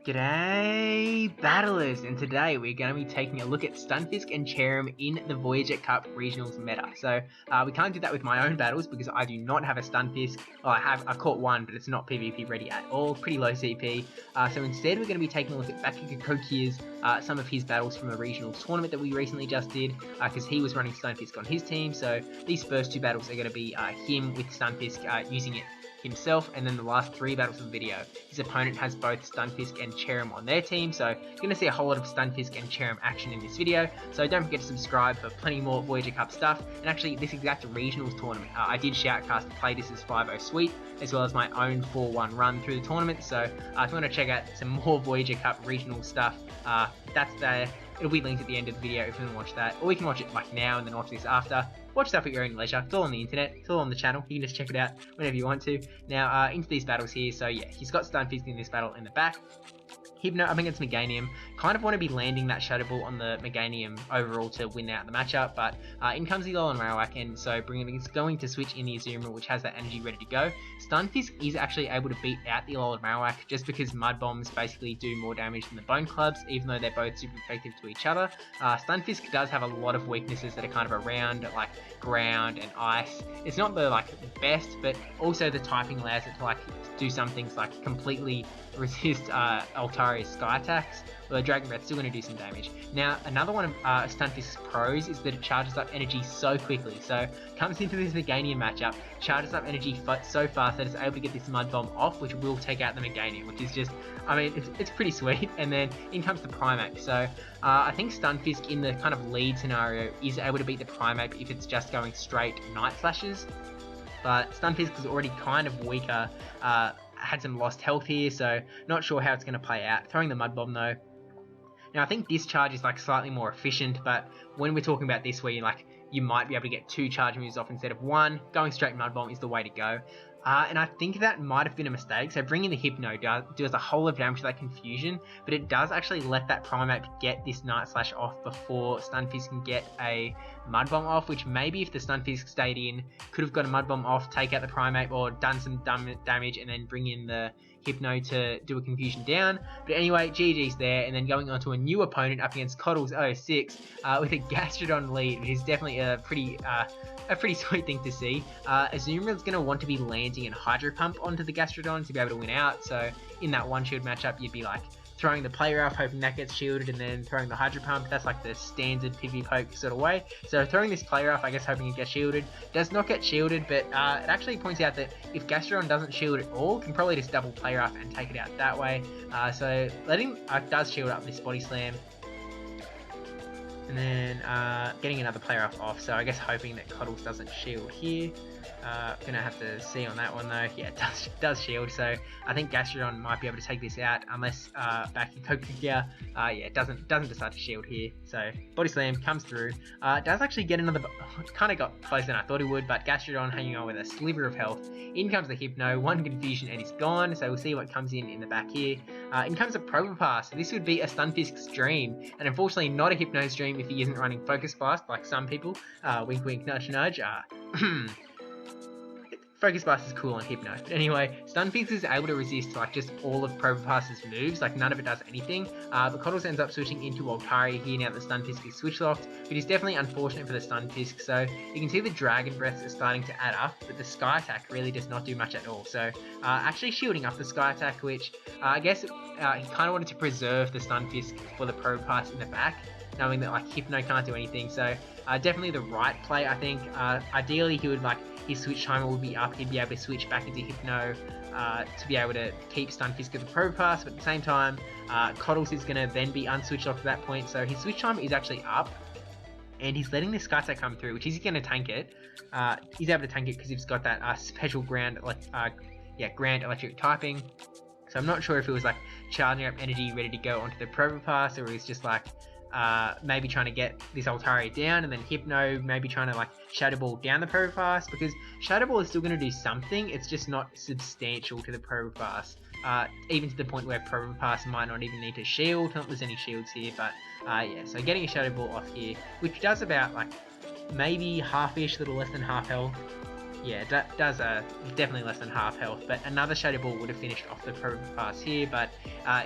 G'day battlers, and today we're going to be taking a look at Stunfisk and Cherrim in the Voyager Cup Regionals meta. So we can't do that with my own battles because I do not have a Stunfisk. Well, I caught one, but it's not PvP ready at all, pretty low CP. So instead we're going to be taking a look at Bakikokia's, some of his battles from the Regionals tournament that we recently just did, because he was running Stunfisk on his team. So these first two battles are going to be him with Stunfisk using it himself, and then the last three battles of the video, his opponent has both Stunfisk and Cherrim on their team, so you're going to see a whole lot of Stunfisk and Cherrim action in this video. So don't forget to subscribe for plenty more Voyager Cup stuff, and actually this exact Regionals tournament, I did shoutcast to play this as 5-0 Sweet, as well as my own 4-1 run through the tournament. So if you want to check out some more Voyager Cup Regional stuff, that's there. It'll be linked at the end of the video if you want to watch that, or you can watch it like now and then watch this after. Watch stuff at your own leisure. It's all on the internet. It's all on the channel. You can just check it out whenever you want to. Now, into these battles here. So yeah, he's got Stunfisk in this battle in the back. Hypno up against Meganium. Kind of want to be landing that Shadow Ball on the Meganium overall to win out the matchup, but in comes the Alolan Marowak, and so it's going to switch in the Azumarill, which has that energy ready to go. Stunfisk is actually able to beat out the Alolan Marowak just because Mud Bombs basically do more damage than the Bone Clubs, even though they're both super effective to each other. Stunfisk does have a lot of weaknesses that are kind of around, like ground and ice. It's not the best, but also the typing allows it to do some things like completely resist Altaria's Sky Attacks. Well, the Dragon Breath's still going to do some damage. Now, another one of Stunfisk's pros is that it charges up energy so quickly. So, comes into this Meganium matchup, charges up energy so fast that it's able to get this Mud Bomb off, which will take out the Meganium, which is just, I mean, it's pretty sweet. And then in comes the Primeape. So, I think Stunfisk in the kind of lead scenario is able to beat the Primeape if it's just going straight Night Slashes. But Stunfisk is already kind of weaker, had some lost health here, so not sure how it's going to play out. Throwing the Mud Bomb though. Now I think Discharge is slightly more efficient, but when we're talking about this where you might be able to get 2 charge moves off instead of 1, going straight Mud Bomb is the way to go. And I think that might have been a mistake. So bringing the Hypno does a whole lot of damage to that Confusion, but it does actually let that Primeape get this Night Slash off before Stunfisk can get a Mud Bomb off, which maybe if the Stunfisk stayed in, could have got a Mud Bomb off, take out the Primeape, or done some damage and then bring in the Hypno to do a Confusion down. But anyway, GG's there, and then going on to a new opponent up against Coddles06 with a Gastrodon lead, which is definitely a pretty sweet thing to see. Azumarill's going to want to be landing and Hydro Pump onto the Gastrodon to be able to win out, so in that one shield matchup you'd be throwing the Play Rough, hoping that gets shielded, and then throwing the Hydro Pump. That's the standard PvP poke sort of way. So throwing this Play Rough, I guess hoping it gets shielded. Does not get shielded, but it actually points out that if Gastrodon doesn't shield at all, can probably just double Play Rough and take it out that way. So letting does shield up this Body Slam. And then getting another player off, so I guess hoping that Coddles doesn't shield here. Gonna have to see on that one though. Yeah, it does shield, so I think Gastrodon might be able to take this out unless Bakikokia doesn't decide to shield here. So Body Slam comes through. Does actually get another, kind of got closer than I thought he would, but Gastrodon hanging on with a sliver of health. In comes the Hypno, one Confusion and he's gone, so we'll see what comes in the back here. In comes a Probopass. This would be a Stunfisk's dream, and unfortunately not a Hypno's dream if he isn't running Focus Blast like some people. Wink wink nudge nudge. Focus Blast is cool on Hypno. But anyway, Stunfisk is able to resist just all of Probopass's moves, none of it does anything. But Coddles ends up switching into Altaria here now that Stunfisk is switch locked, which is definitely unfortunate for the Stunfisk. So you can see the Dragon Breaths are starting to add up, but the Sky Attack really does not do much at all. So actually shielding up the Sky Attack, which I guess he kind of wanted to preserve the Stunfisk for the Probopass in the back, knowing that Hypno can't do anything. So definitely the right play, I think. Ideally he would his switch timer would be up, he'd be able to switch back into Hypno to be able to keep Stunfisk as a Probopass, but at the same time, Coddles is going to then be unswitched off at that point, so his switch timer is actually up, and he's letting this Sky Attack come through, which is going to tank it. He's able to tank it because he's got that special ground electric typing, so I'm not sure if it was charging up energy ready to go onto the Probopass, or he's just maybe trying to get this Altaria down, and then Hypno maybe trying to Shadow Ball down the Probopass, because Shadow Ball is still going to do something, it's just not substantial to the Probopass, even to the point where Probopass might not even need to shield. Not that there's any shields here, but yeah, so getting a Shadow Ball off here, which does about maybe half-ish, little less than half health. yeah, that does definitely less than half health, but another Shadow Ball would have finished off the Pro Pass here, but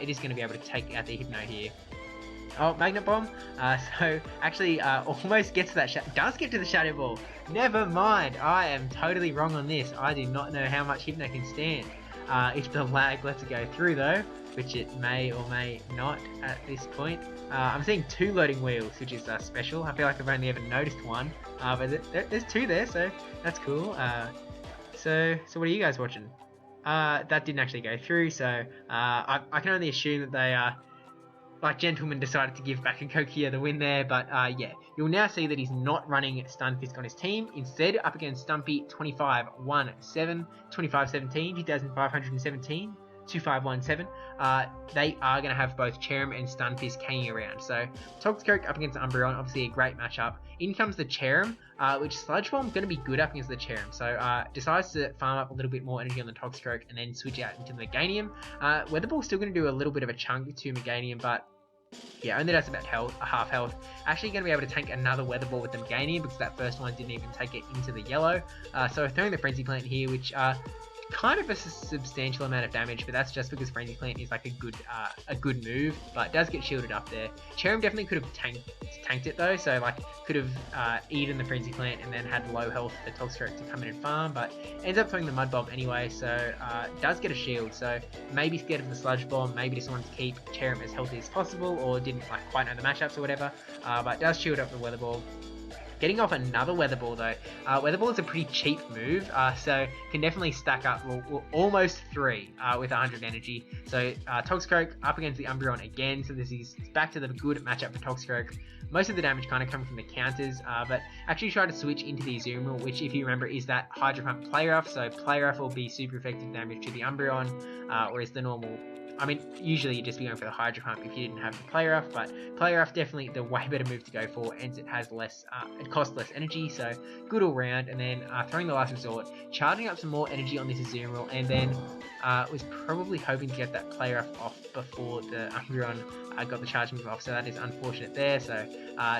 it is going to be able to take out the Hypno here. Oh, Magnet Bomb. So actually almost gets to that, does get to the Shadow Ball. Never mind, I am totally wrong on this. I do not know how much Hypno can stand. If the lag lets it go through though, which it may or may not at this point. I'm seeing 2 loading wheels, which is special. I feel like I've only ever noticed 1, but there's 2 there, so that's cool. So what are you guys watching? That didn't actually go through, so I can only assume that they like gentlemen decided to give back and Kokia the win there, but yeah, you'll now see that he's not running Stunfisk on his team. Instead, up against Stumpy, 25-17, 25-17, 2,517, 2517. They are going to have both Cherrim and Stunfisk hanging around. So Toxicroak up against Umbreon, obviously a great matchup. In comes the Cherrim, which Sludge Bomb going to be good up against the Cherrim. So decides to farm up a little bit more energy on the Toxicroak and then switch out into the Meganium. Weather Ball's still going to do a little bit of a chunk to Meganium, but yeah, only does about half health. Actually going to be able to tank another Weather Ball with the Meganium because that first one didn't even take it into the yellow. So throwing the Frenzy Plant here, which kind of a substantial amount of damage, but that's just because Frenzy Plant is like a good move, but it does get shielded up there. Cherrim definitely could have tanked it though, so like could have eaten the Frenzy Plant and then had low health for Toxicroak to come in and farm, but ends up throwing the Mud Bomb anyway, so does get a shield, so maybe scared of the Sludge Bomb, maybe just wanted to keep Cherrim as healthy as possible, or didn't like quite know the matchups or whatever, but does shield up the Weather Ball. Getting off another Weather Ball though. Weather Ball is a pretty cheap move, so can definitely stack up almost 3 with 100 energy. So Toxicroak up against the Umbreon again, so this is back to the good matchup for Toxicroak. Most of the damage kind of coming from the counters, but actually try to switch into the Azumarill, which if you remember is that Hydro Pump Play Rough, so Play Rough will be super effective damage to the Umbreon, whereas the normal... I mean, usually you'd just be going for the Hydro Pump if you didn't have the Play Rough, but Play Rough definitely the way better move to go for, and it has less, it costs less energy, so good all round. And then throwing the Last Resort, charging up some more energy on this Azumarill, and then was probably hoping to get that Play Rough off before the Umbreon got the charge move off, so that is unfortunate there. So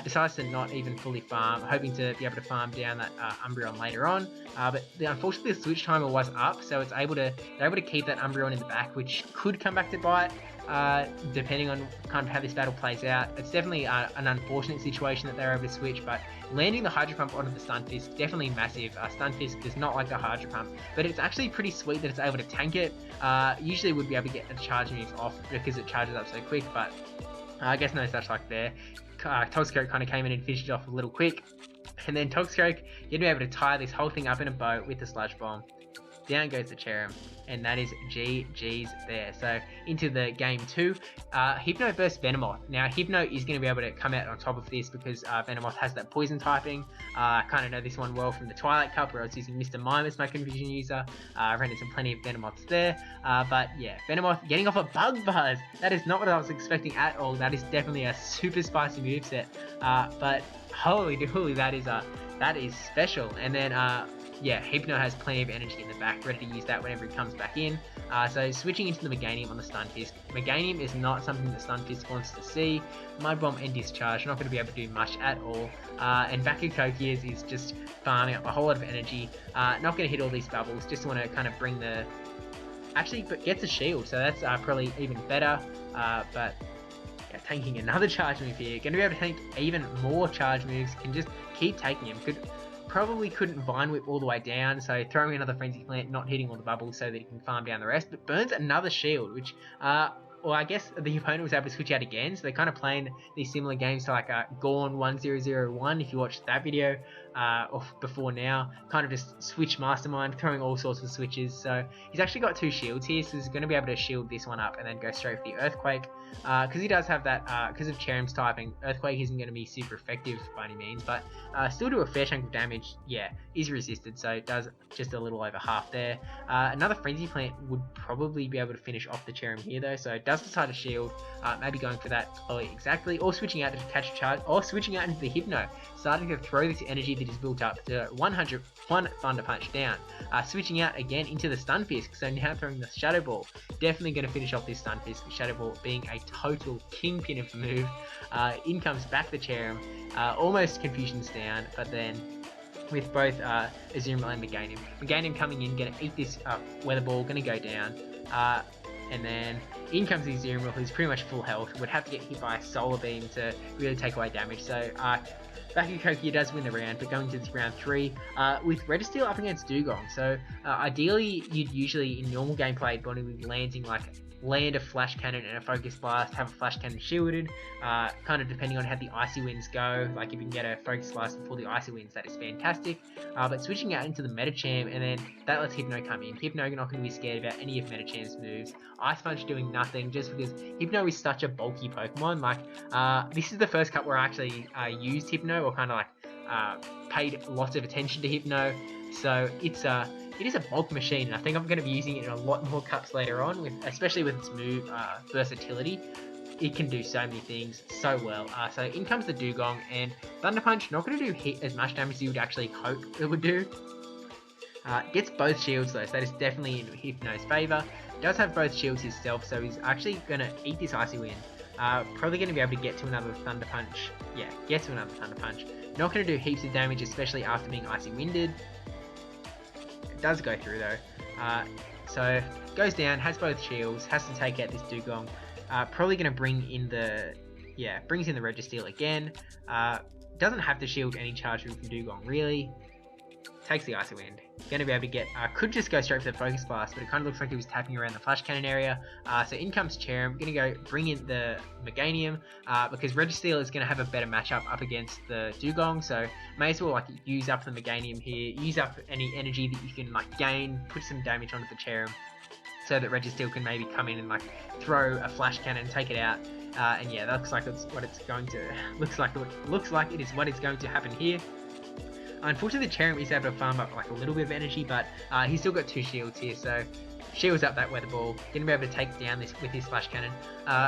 decides to not even fully farm, hoping to be able to farm down that Umbreon later on. But unfortunately the switch timer was up, so they're able to keep that Umbreon in the back, which could come back to bite, depending on kind of how this battle plays out. It's definitely an unfortunate situation that they're able to switch, but landing the Hydro Pump onto the Stunfisk, definitely massive. Stunfisk does not like the Hydro Pump, but it's actually pretty sweet that it's able to tank it. Usually would be able to get the charge move off because it charges up so quick, but I guess no such luck there. Toxicroak kind of came in and finished it off a little quick, and then Toxicroak, you'd be able to tie this whole thing up in a bow with the Sludge Bomb. Down goes the Cherrim, and that is GG's there. So into the game 2, Hypno versus Venomoth. Now Hypno is going to be able to come out on top of this because Venomoth has that poison typing. I kind of know this one well from the Twilight Cup where I was using Mr. Mime as my confusion user. I ran into plenty of Venomoths there, but yeah, Venomoth getting off a Bug Buzz. That is not what I was expecting at all. That is definitely a super spicy moveset, but holy dooly, that is special. And then yeah, Hypno has plenty of energy in the back, ready to use that whenever he comes back in. So switching into the Meganium on the Stunfisk. Meganium is not something that Stunfisk wants to see. Mud Bomb and Discharge, not going to be able to do much at all. And back in Kokia's is just farming up a whole lot of energy. Not going to hit all these bubbles, just want to kind of bring the... Actually, but gets a shield, so that's probably even better. But yeah, tanking another charge move here. Going to be able to tank even more charge moves, can just keep taking him. Probably couldn't Vine Whip all the way down, so throwing another Frenzy Plant, not hitting all the bubbles so that he can farm down the rest, but burns another shield, which, well, I guess the opponent was able to switch out again, so they're kind of playing these similar games to like Gorn 1001, if you watched that video before now, kind of just switch mastermind, throwing all sorts of switches. So he's actually got 2 shields here, so he's going to be able to shield this one up and then go straight for the Earthquake, because he does have that, because of Cherrim's typing, Earthquake isn't going to be super effective by any means, but still do a fair chunk of damage. Yeah, is resisted, so it does just a little over half there. Another Frenzy Plant would probably be able to finish off the Cherrim here though, so it does decide to shield, maybe going for that Chloe exactly, or switching out to catch a charge, or switching out into the Hypno, starting to throw this energy that is built up to 101 Thunder Punch down. Switching out again into the Stunfisk, so now throwing the Shadow Ball. Definitely going to finish off this Stunfisk, Shadow Ball being a total kingpin of the move. In comes back the Cherrim, almost Confusion's down, but then with both Azumarill and Meganium. Meganium coming in, going to eat this Weather Ball, going to go down. And then in comes the Azumarill, who's pretty much full health. Would have to get hit by a Solar Beam to really take away damage. So Bakikokia does win the round, but going to this round 3 with Registeel up against Dugong. So ideally, you'd usually in normal gameplay want to be landing like land a Flash Cannon and a Focus Blast, have a Flash Cannon shielded, kind of depending on how the Icy Winds go. Like if you can get a Focus Blast before the Icy Winds, that is fantastic. But switching out into the Metacham, and then that lets Hypno come in. Hypno, you're not going to be scared about any of Metacham's moves. Ice Punch doing nothing, just because Hypno is such a bulky Pokemon. Like, this is the first cup where I actually used Hypno, or kind of like paid lots of attention to Hypno. So it is a bulk machine, and I think I'm going to be using it in a lot more cups later on, especially with its move versatility. It can do so many things so well. So in comes the Dugong, and Thunder Punch, not going to do as much damage as you would actually hope it would do. Gets both shields though, so that is definitely in Hypno's favour. Does have both shields himself, so he's actually going to eat this Icy Wind. Probably going to be able to get to another Thunder Punch. Yeah, get to another Thunder Punch. Not going to do heaps of damage, especially after being Icy Winded. It does go through though. So goes down, has both shields, has to take out this Dugong. Probably going to bring in the, brings in the Registeel again. Doesn't have to shield any charge from Dugong really. Takes the Icy Wind. Going to be able to get, could just go straight for the Focus Blast, but it kind of looks like he was tapping around the Flash Cannon area. So in comes Cherrim. Going to go bring in the Meganium, because Registeel is going to have a better matchup up against the Dugong, so may as well like use up the Meganium here, use up any energy that you can like gain, put some damage onto the Cherrim, so that Registeel can maybe come in and like throw a Flash Cannon, take it out. And yeah, that looks like it's what it's going to, looks like it is what is going to happen here. Unfortunately, the Cherrim is able to farm up like a little bit of energy, but he's still got 2 shields here, so shields up that Weather Ball. Going to be able to take down this with his Flash Cannon.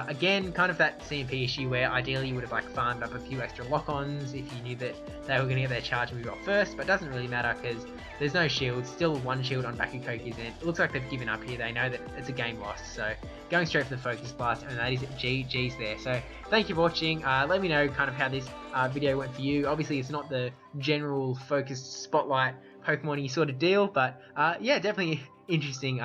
Again, kind of that CMP issue where ideally you would have like farmed up a few extra lock-ons if you knew that they were going to get their charge move off first, but it doesn't really matter because there's no shields. Still 1 shield on Bakikokia's end. It looks like they've given up here. They know that it's a game lost, so going straight for the Focus Blast, and that is GG's there. So thank you for watching. Let me know kind of how this video went for you. Obviously, it's not the general focused spotlight Pokemon-y sort of deal, but yeah, definitely interesting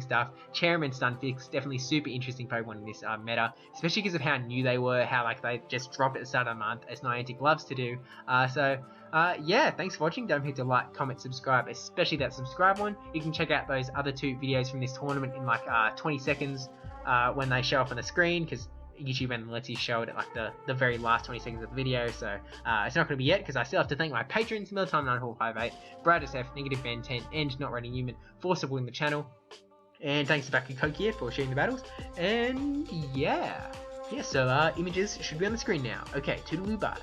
stuff. Cherrim and Stunfisk, definitely super interesting Pokemon in this meta, especially because of how new they were, how like they just dropped at the start of the month, as Niantic loves to do. Yeah, thanks for watching. Don't forget to like, comment, subscribe, especially that subscribe one. You can check out those other 2 videos from this tournament in like 20 seconds when they show up on the screen, because YouTube and lets you show it at like the very last 20 seconds of the video, so it's not going to be yet because I still have to thank my patrons, Militime9458, brajSF, NegativeBen10 and NotRandyN3wman for supporting the channel, and thanks to Bakikokia for shooting the battles, and yeah, so images should be on the screen now. Okay, toodaloo, bye.